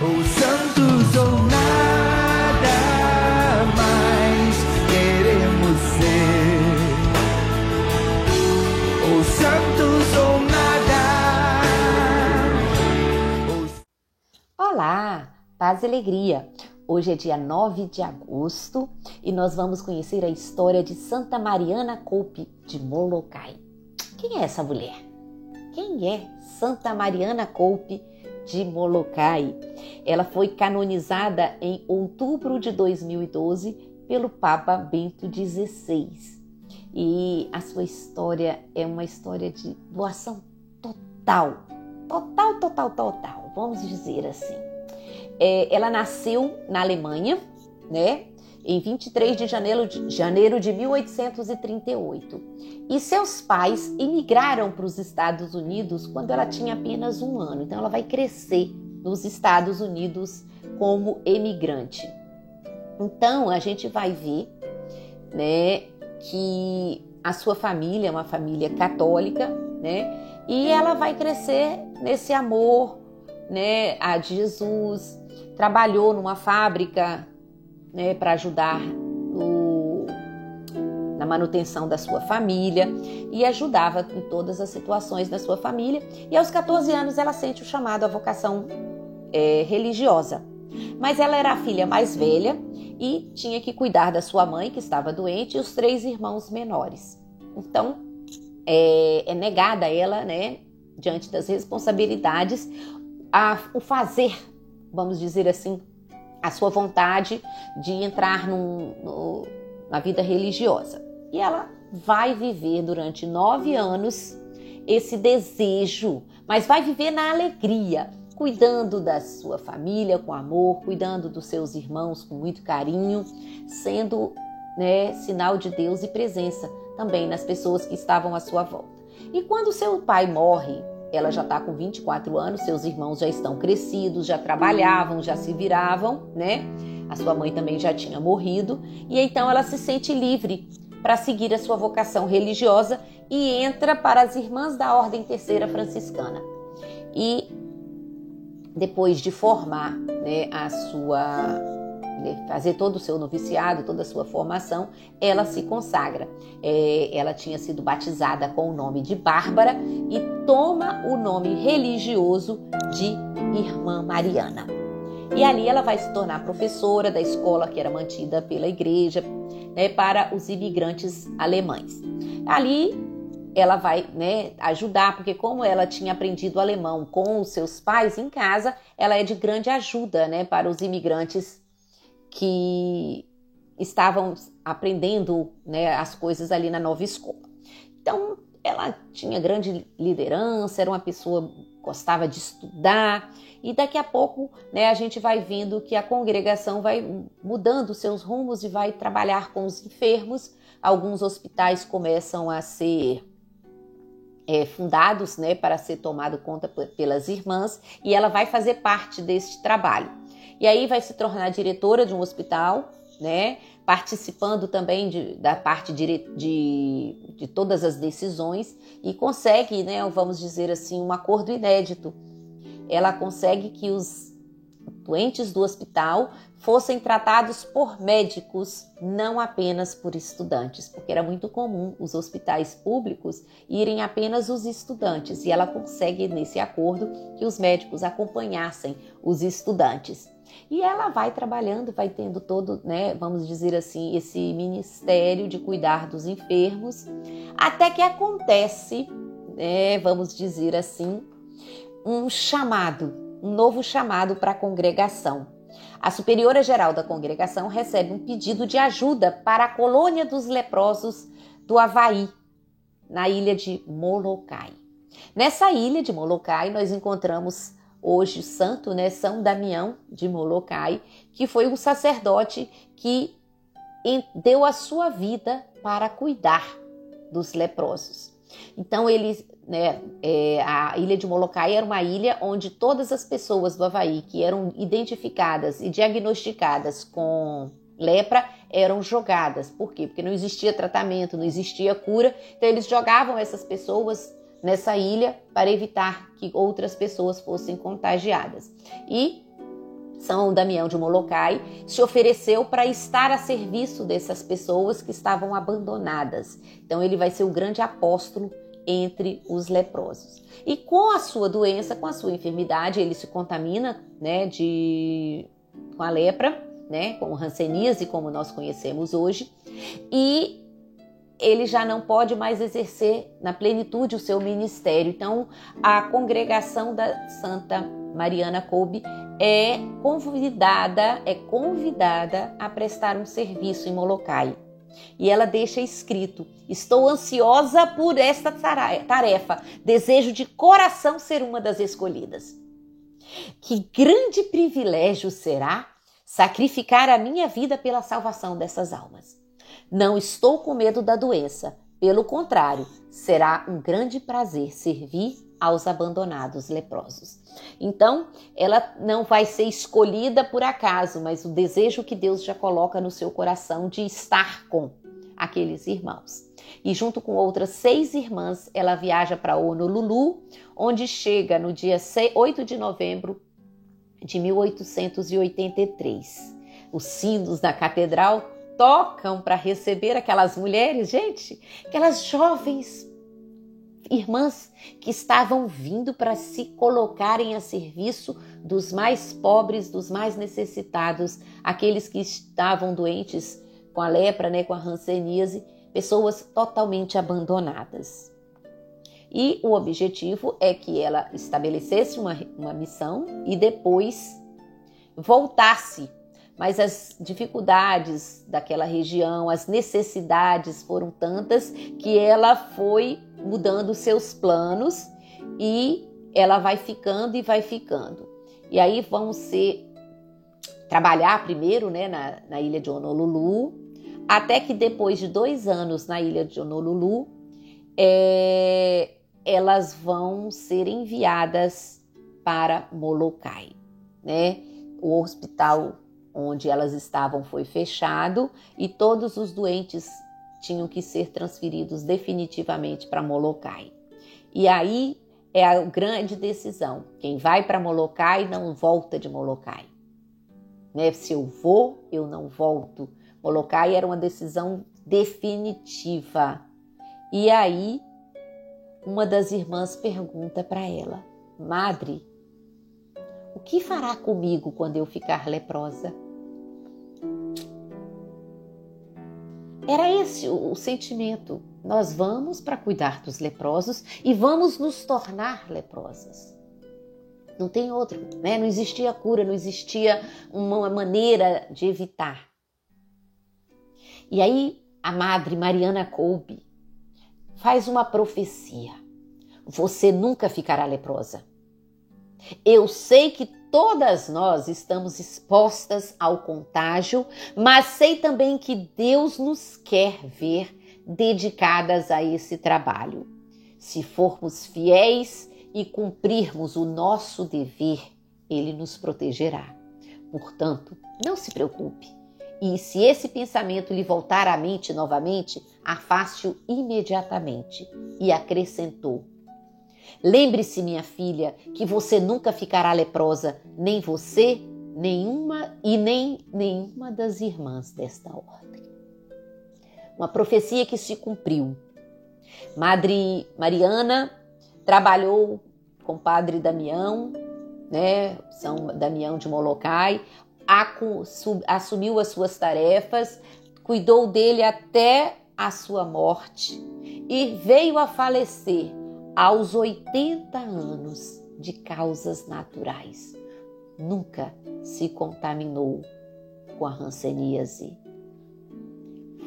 Os santos ou nada mais queremos ser. Os santos ou nada. Olá, paz e alegria. Hoje é dia 9 de agosto e nós vamos conhecer a história de Santa Mariana Coupe de Molokai. Quem é essa mulher? Quem é Santa Mariana Coupe de Molokai? Ela foi canonizada em outubro de 2012 pelo Papa Bento XVI. E a sua história é uma história de doação total, vamos dizer assim. Ela nasceu na Alemanha, né, em 23 de janeiro de 1838. E seus pais imigraram para os Estados Unidos quando ela tinha apenas 1 ano. Então ela vai crescer nos Estados Unidos como emigrante. Então a gente vai ver, né, que a sua família é uma família católica, né, e ela vai crescer nesse amor, né, a Jesus. Trabalhou numa fábrica, né, para ajudar na manutenção da sua família e ajudava em todas as situações da sua família. E aos 14 anos ela sente o chamado à vocação religiosa. Mas ela era a filha mais velha e tinha que cuidar da sua mãe, que estava doente, e os 3 irmãos menores. Então, é negada a ela, né, diante das responsabilidades, o fazer, vamos dizer assim, a sua vontade de entrar na vida religiosa. E ela vai viver durante 9 anos esse desejo, mas vai viver na alegria, cuidando da sua família com amor, cuidando dos seus irmãos com muito carinho, sendo, né, sinal de Deus e presença também nas pessoas que estavam à sua volta. E quando seu pai morre, ela já está com 24 anos, seus irmãos já estão crescidos, já trabalhavam, já se viravam, né? A sua mãe também já tinha morrido. E então ela se sente livre para seguir a sua vocação religiosa e entra para as Irmãs da Ordem Terceira Franciscana. E depois de formar, né, fazer todo o seu noviciado, toda a sua formação, ela se consagra. Ela tinha sido batizada com o nome de Bárbara e toma o nome religioso de Irmã Mariana. E ali ela vai se tornar professora da escola que era mantida pela igreja, né, para os imigrantes alemães. Ali ela vai, né, ajudar, porque como ela tinha aprendido alemão com os seus pais em casa, ela é de grande ajuda, né, para os imigrantes que estavam aprendendo, né, as coisas ali na nova escola. Então, ela tinha grande liderança, era uma pessoa que gostava de estudar, e daqui a pouco, né, a gente vai vendo que a congregação vai mudando seus rumos e vai trabalhar com os enfermos. Alguns hospitais começam a ser fundados, né, para ser tomado conta pelas irmãs, e ela vai fazer parte deste trabalho. E aí vai se tornar diretora de um hospital, né, participando também da parte de todas as decisões, e consegue, né, vamos dizer assim, um acordo inédito. Ela consegue que os doentes do hospital fossem tratados por médicos, não apenas por estudantes, porque era muito comum os hospitais públicos irem apenas os estudantes, e ela consegue, nesse acordo, que os médicos acompanhassem os estudantes. E ela vai trabalhando, vai tendo todo, né, vamos dizer assim, esse ministério de cuidar dos enfermos, até que acontece, né, vamos dizer assim, um novo chamado para a congregação. A superiora geral da congregação recebe um pedido de ajuda para a colônia dos leprosos do Havaí, na ilha de Molokai. Nessa ilha de Molokai nós encontramos hoje o santo, né, São Damião de Molokai, que foi um sacerdote que deu a sua vida para cuidar dos leprosos. Então a ilha de Molokai era uma ilha onde todas as pessoas do Havaí que eram identificadas e diagnosticadas com lepra eram jogadas. Por quê? Porque não existia tratamento, não existia cura, então eles jogavam essas pessoas nessa ilha para evitar que outras pessoas fossem contagiadas. E São Damião de Molokai se ofereceu para estar a serviço dessas pessoas que estavam abandonadas. Então ele vai ser o grande apóstolo entre os leprosos. E com a sua doença, com a sua enfermidade, ele se contamina, né, com a lepra, né, com o hanseníase, como nós conhecemos hoje, e ele já não pode mais exercer na plenitude o seu ministério. Então, a congregação da Santa Mariana Kolbe é convidada a prestar um serviço em Molokai. E ela deixa escrito: estou ansiosa por esta tarefa, desejo de coração ser uma das escolhidas. Que grande privilégio será sacrificar a minha vida pela salvação dessas almas. Não estou com medo da doença, pelo contrário, será um grande prazer servir aos abandonados leprosos. Então, ela não vai ser escolhida por acaso, mas o desejo que Deus já coloca no seu coração de estar com aqueles irmãos. E junto com outras 6 irmãs, ela viaja para Honolulu, onde chega no dia 8 de novembro de 1883. Os sinos da catedral tocam para receber aquelas mulheres, gente, aquelas jovens irmãs que estavam vindo para se colocarem a serviço dos mais pobres, dos mais necessitados, aqueles que estavam doentes com a lepra, né, com a hanseníase, pessoas totalmente abandonadas. E o objetivo é que ela estabelecesse uma missão e depois voltasse. Mas as dificuldades daquela região, as necessidades foram tantas que ela foi mudando seus planos e ela vai ficando e vai ficando. E aí vão trabalhar primeiro, né, na ilha de Honolulu, até que depois de 2 anos na ilha de Honolulu, elas vão ser enviadas para Molokai, né? O hospital onde elas estavam foi fechado e todos os doentes tinham que ser transferidos definitivamente para Molokai. E aí é a grande decisão. Quem vai para Molokai não volta de Molokai. Né? Se eu vou, eu não volto. Molokai era uma decisão definitiva. E aí uma das irmãs pergunta para ela: Madre, o que fará comigo quando eu ficar leprosa? Era esse o sentimento. Nós vamos para cuidar dos leprosos e vamos nos tornar leprosas. Não tem outro, né? Não existia cura, não existia uma maneira de evitar. E aí a Madre Mariana Kolbe faz uma profecia: você nunca ficará leprosa. Eu sei que todas nós estamos expostas ao contágio, mas sei também que Deus nos quer ver dedicadas a esse trabalho. Se formos fiéis e cumprirmos o nosso dever, Ele nos protegerá. Portanto, não se preocupe. E se esse pensamento lhe voltar à mente novamente, afaste-o imediatamente. E acrescentou: lembre-se, minha filha, que você nunca ficará leprosa, nem você, nenhuma das irmãs desta ordem. Uma profecia que se cumpriu. Madre Mariana trabalhou com Padre Damião, né, São Damião de Molokai, assumiu as suas tarefas, cuidou dele até a sua morte e veio a falecer aos 80 anos de causas naturais. Nunca se contaminou com a hanseníase.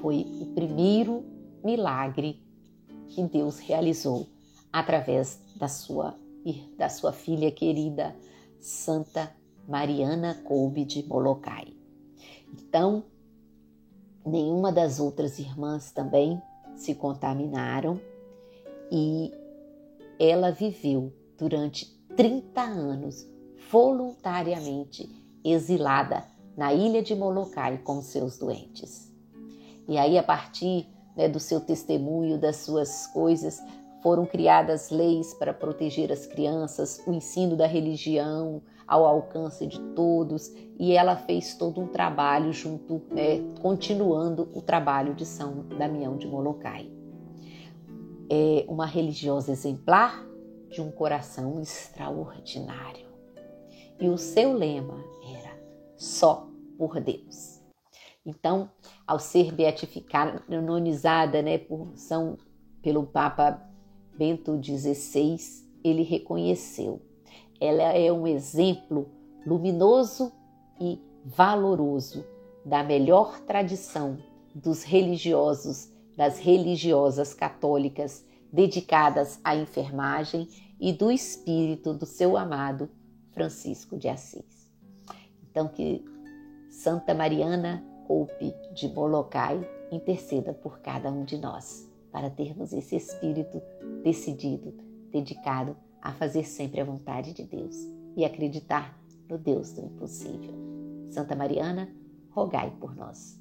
Foi o primeiro milagre que Deus realizou através da sua filha querida, Santa Mariana Kolbe de Molokai. Então, nenhuma das outras irmãs também se contaminaram e ela viveu durante 30 anos voluntariamente exilada na ilha de Molokai com seus doentes. E aí, a partir, né, do seu testemunho, das suas coisas, foram criadas leis para proteger as crianças, o ensino da religião, ao alcance de todos, e ela fez todo um trabalho junto, continuando o trabalho de São Damião de Molokai. É uma religiosa exemplar de um coração extraordinário. E o seu lema era só por Deus. Então, ao ser beatificada, canonizada, pelo Papa Bento XVI, ele reconheceu. Ela é um exemplo luminoso e valoroso da melhor tradição dos religiosos, das religiosas católicas dedicadas à enfermagem e do espírito do seu amado Francisco de Assis. Então, que Santa Mariana Coupe de Molokai interceda por cada um de nós, para termos esse espírito decidido, dedicado a fazer sempre a vontade de Deus e acreditar no Deus do impossível. Santa Mariana, rogai por nós.